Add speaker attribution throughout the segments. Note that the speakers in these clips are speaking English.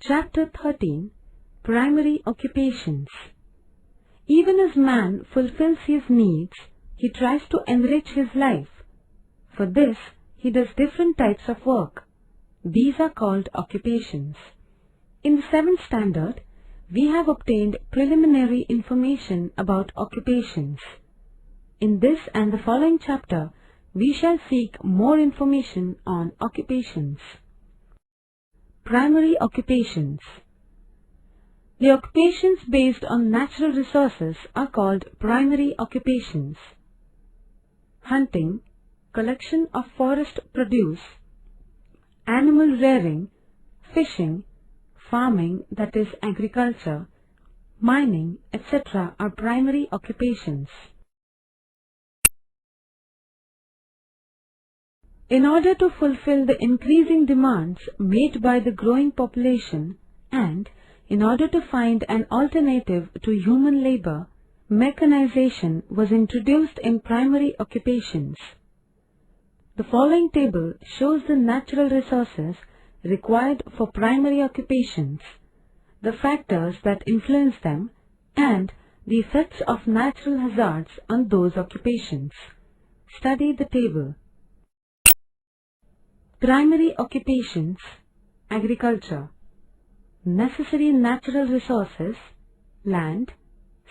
Speaker 1: Chapter 13. Primary Occupations. Even as man fulfills his needs, he tries to enrich his life. For this, he does different types of work. These are called occupations. In the 7th standard, we have obtained preliminary information about occupations. In this and the following chapter, we shall seek more information on occupations. Primary occupations. The occupations based on natural resources are called primary occupations. Hunting, collection of forest produce, animal rearing, fishing, farming, that is agriculture, mining, etc. are primary occupations. In order to fulfill the increasing demands made by the growing population and in order to find an alternative to human labor, mechanization was introduced in primary occupations. The following table shows the natural resources required for primary occupations, the factors that influence them, and the effects of natural hazards on those occupations. Study the table. Primary occupations. Agriculture. Necessary natural resources: land,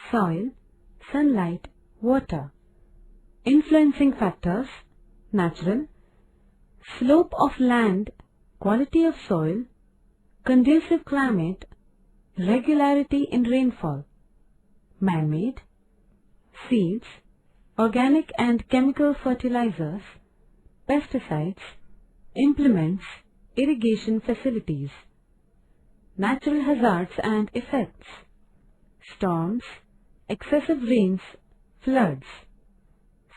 Speaker 1: soil, sunlight, water. Influencing factors: natural, slope of land, quality of soil, conducive climate, regularity in rainfall. Man-made: seeds, organic and chemical fertilizers, pesticides, implements, irrigation facilities. Natural hazards and effects: storms, excessive rains, floods,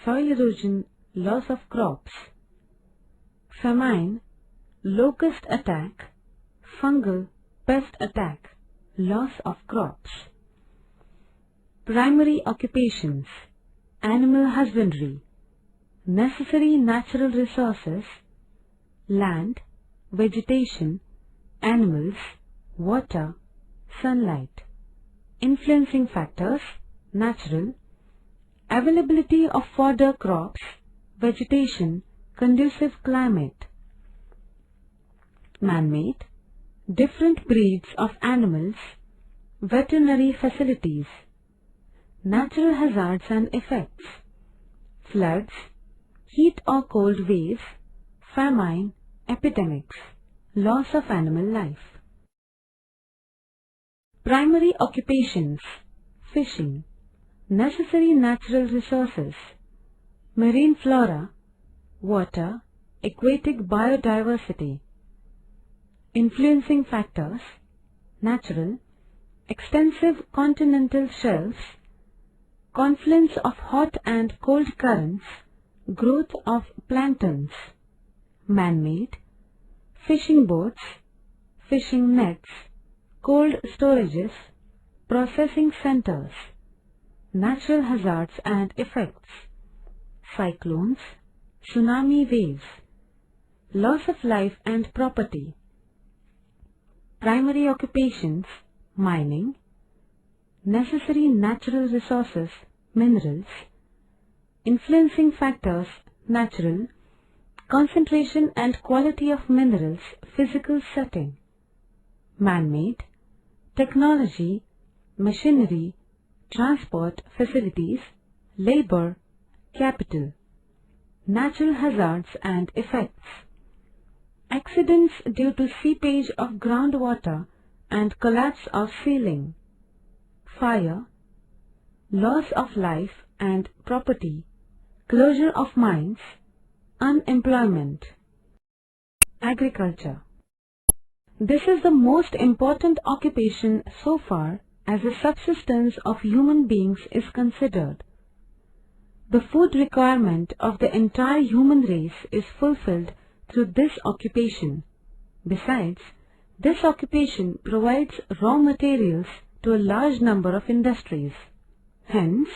Speaker 1: soil erosion, loss of crops, famine, locust attack, fungal pest attack, loss of crops. Primary occupations. Animal husbandry. Necessary natural resources: land, vegetation, animals, water, sunlight. Influencing factors: natural, availability of fodder crops, vegetation, conducive climate. Man-made: different breeds of animals, veterinary facilities. Natural hazards and effects: floods, heat or cold waves, famine, epidemics, loss of animal life. Primary occupations. Fishing. Necessary natural resources: marine flora, water, aquatic biodiversity. Influencing factors: natural, extensive continental shelves, confluence of hot and cold currents, growth of planktons. Man-made: fishing boats, fishing nets, cold storages, processing centers. Natural hazards and effects: cyclones, tsunami waves, loss of life and property. Primary occupations. Mining. Necessary natural resources: minerals. Influencing factors: natural, concentration and quality of minerals, physical setting. Man-made: technology, machinery, transport facilities, labor, capital. Natural hazards and effects: accidents due to seepage of groundwater and collapse of ceiling, fire, loss of life and property, closure of mines, unemployment. Agriculture. This is the most important occupation so far as the subsistence of human beings is considered. The food requirement of the entire human race is fulfilled through this occupation. Besides, this occupation provides raw materials to a large number of industries. Hence,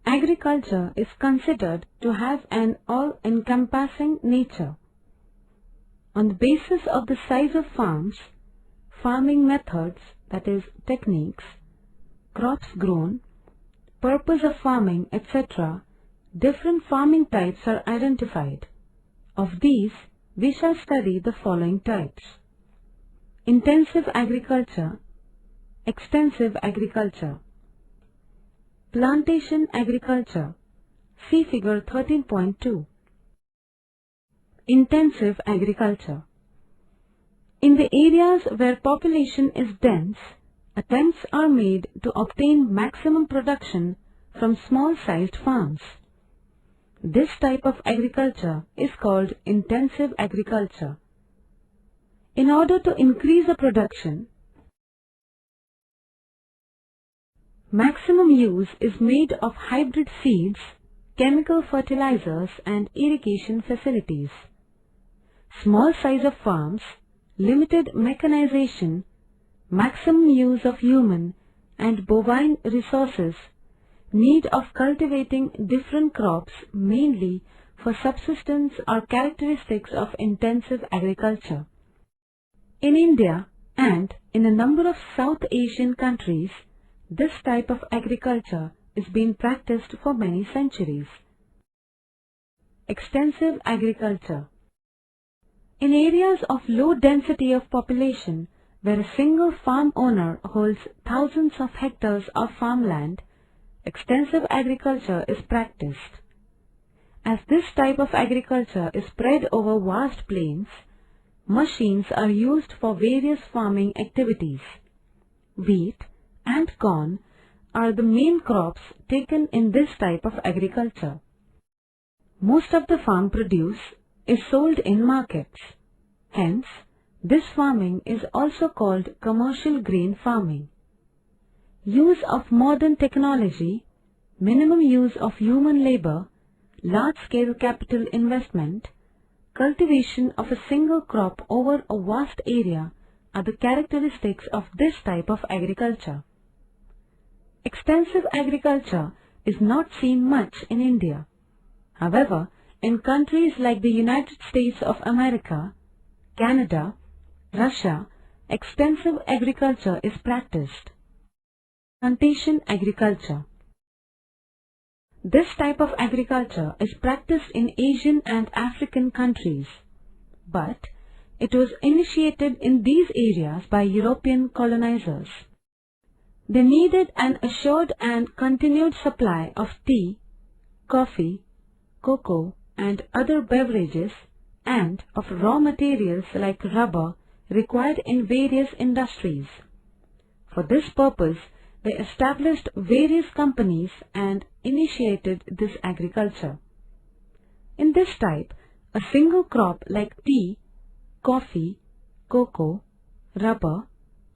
Speaker 1: agriculture is considered to have an all-encompassing nature. On the basis of the size of farms, farming methods, that is, techniques, crops grown, purpose of farming, etc., different farming types are identified. Of these, we shall study the following types: intensive agriculture, extensive agriculture, plantation agriculture. See figure 13.2. Intensive agriculture. In the areas where population is dense, attempts are made to obtain maximum production from small-sized farms. This type of agriculture is called intensive agriculture. In order to increase the production, maximum use is made of hybrid seeds, chemical fertilizers and irrigation facilities. Small size of farms, limited mechanization, maximum use of human and bovine resources, need of cultivating different crops mainly for subsistence are characteristics of intensive agriculture. In India and in a number of South Asian countries, this type of agriculture is being practiced for many centuries. Extensive agriculture. In areas of low density of population, where a single farm owner holds thousands of hectares of farmland, extensive agriculture is practiced. As this type of agriculture is spread over vast plains, machines are used for various farming activities. Wheat and corn are the main crops taken in this type of agriculture. Most of the farm produce is sold in markets. Hence, this farming is also called commercial grain farming. Use of modern technology, minimum use of human labor, large-scale capital investment, cultivation of a single crop over a vast area are the characteristics of this type of agriculture. Extensive agriculture is not seen much in India. However, in countries like the United States of America, Canada, Russia, extensive agriculture is practiced. Plantation agriculture. This type of agriculture is practiced in Asian and African countries, but it was initiated in these areas by European colonizers. They needed an assured and continued supply of tea, coffee, cocoa, and other beverages, and of raw materials like rubber required in various industries. For this purpose, they established various companies and initiated this agriculture. In this type, a single crop like tea, coffee, cocoa, rubber,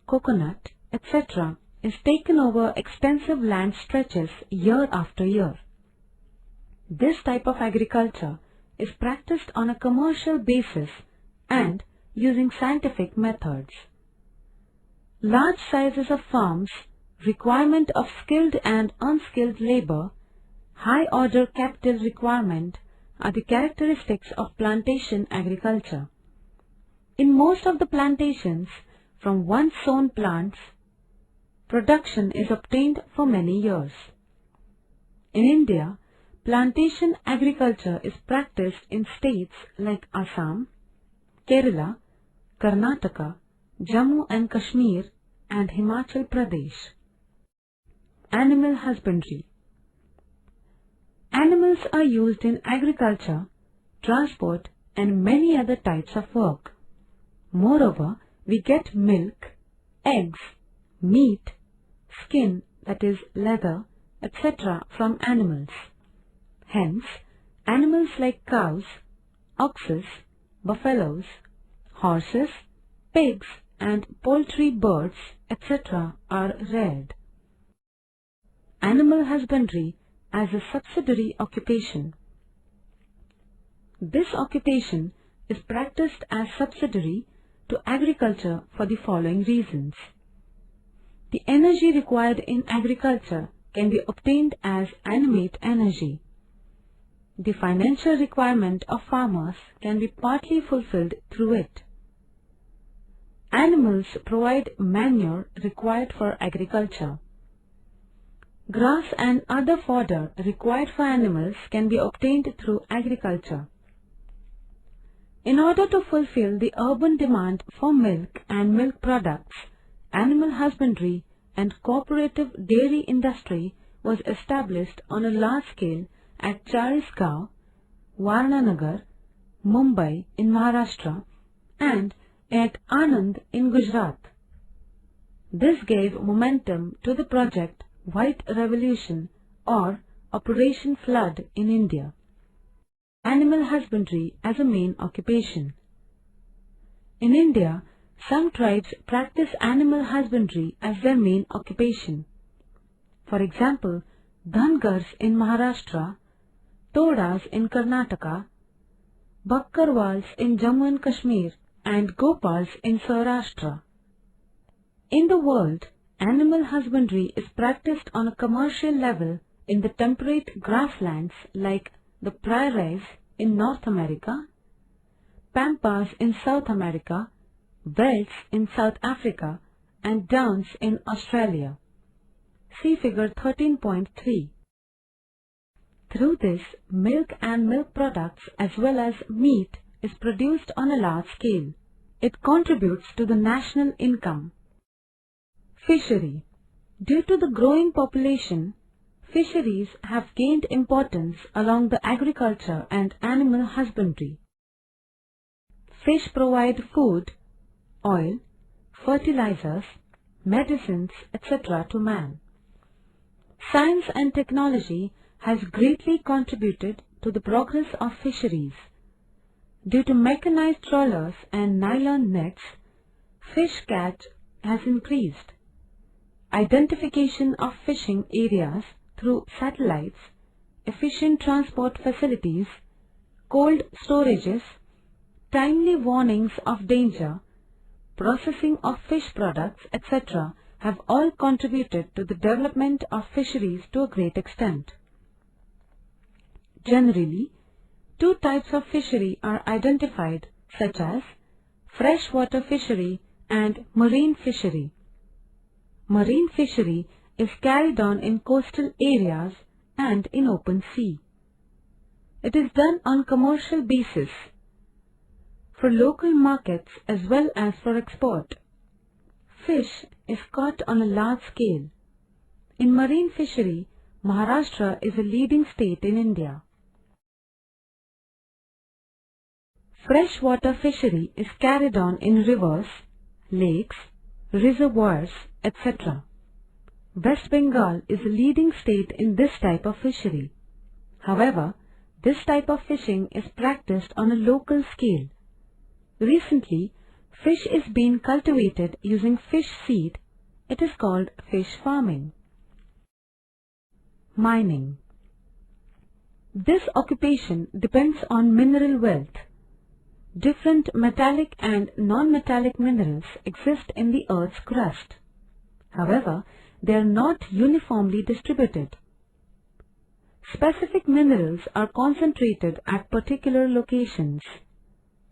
Speaker 1: coconut, etc. is taken over extensive land stretches year after year. This type of agriculture is practiced on a commercial basis and using scientific methods. Large sizes of farms, requirement of skilled and unskilled labor, high order capital requirement are the characteristics of plantation agriculture. In most of the plantations, from once sown plants, production is obtained for many years. In India, plantation agriculture is practiced in states like Assam, Kerala, Karnataka, Jammu and Kashmir, and Himachal Pradesh. Animal husbandry. Animals are used in agriculture, transport, and many other types of work. Moreover, we get milk, eggs, meat, skin, that is leather, etc. from animals. Hence, animals like cows, oxes, buffaloes, horses, pigs, and poultry, birds, etc. are reared. Animal husbandry as a subsidiary occupation. This occupation is practiced as subsidiary to agriculture for the following reasons. The energy required in agriculture can be obtained as animate energy. The financial requirement of farmers can be partly fulfilled through it. Animals provide manure required for agriculture. Grass and other fodder required for animals can be obtained through agriculture. In order to fulfill the urban demand for milk and milk products, animal husbandry and cooperative dairy industry was established on a large scale at Charisgaon, Varnanagar, Mumbai in Maharashtra, and at Anand in Gujarat. This gave momentum to the project White Revolution or Operation Flood in India. Animal husbandry as a main occupation. In India, some tribes practice animal husbandry as their main occupation. For example, Dhangars in Maharashtra, Todas in Karnataka, Bakkarwals in Jammu and Kashmir, and Gopals in Saurashtra. In the world, animal husbandry is practiced on a commercial level in the temperate grasslands like the prairies in North America, pampas in South America, velds in South Africa, and downs in Australia. See figure 13.3. Through this, milk and milk products as well as meat is produced on a large scale. It contributes to the national income. Fishery. Due to the growing population, fisheries have gained importance along the agriculture and animal husbandry. Fish provide food, oil, fertilizers, medicines, etc. to man. Science and technology has greatly contributed to the progress of fisheries. Due to mechanized trawlers and nylon nets, fish catch has increased. Identification of fishing areas through satellites, efficient transport facilities, cold storages, timely warnings of danger, processing of fish products, etc. have all contributed to the development of fisheries to a great extent. Generally, two types of fishery are identified, such as freshwater fishery and marine fishery. Marine fishery is carried on in coastal areas and in open sea. It is done on commercial basis for local markets as well as for export. Fish is caught on a large scale. In marine fishery, Maharashtra is a leading state in India. Freshwater fishery is carried on in rivers, lakes, reservoirs, etc. West Bengal is a leading state in this type of fishery. However, this type of fishing is practiced on a local scale. Recently, fish is being cultivated using fish seed. It is called fish farming. Mining. This occupation depends on mineral wealth. Different metallic and non-metallic minerals exist in the Earth's crust. However, they are not uniformly distributed. Specific minerals are concentrated at particular locations.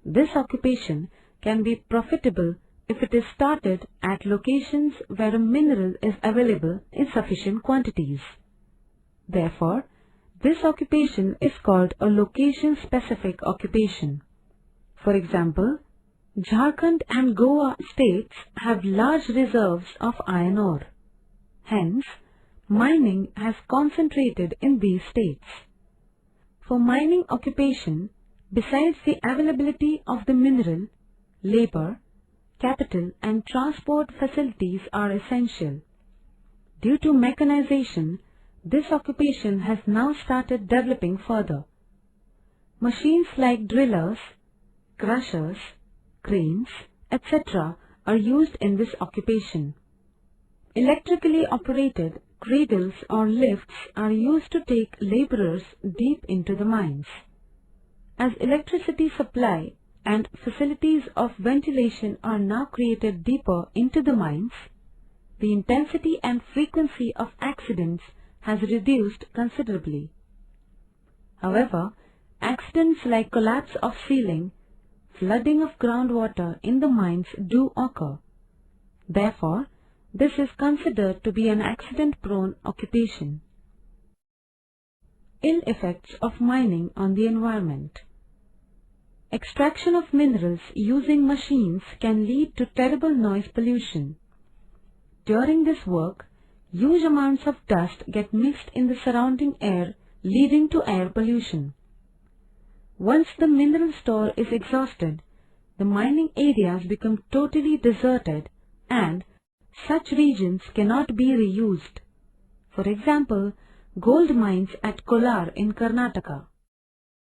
Speaker 1: This occupation can be profitable if it is started at locations where a mineral is available in sufficient quantities. Therefore, this occupation is called a location-specific occupation. For example, Jharkhand and Goa states have large reserves of iron ore. Hence, mining has concentrated in these states. For mining occupation, besides the availability of the mineral, labor, capital and transport facilities are essential. Due to mechanization, this occupation has now started developing further. Machines like drillers, crushers, cranes, etc. are used in this occupation. Electrically operated cradles or lifts are used to take laborers deep into the mines. As electricity supply and facilities of ventilation are now created deeper into the mines, the intensity and frequency of accidents has reduced considerably. However, accidents like collapse of ceiling, flooding of groundwater in the mines do occur. Therefore, this is considered to be an accident-prone occupation. Ill effects of mining on the environment. Extraction of minerals using machines can lead to terrible noise pollution. During this work, huge amounts of dust get mixed in the surrounding air, leading to air pollution. Once the mineral store is exhausted, the mining areas become totally deserted and such regions cannot be reused. For example, gold mines at Kolar in Karnataka.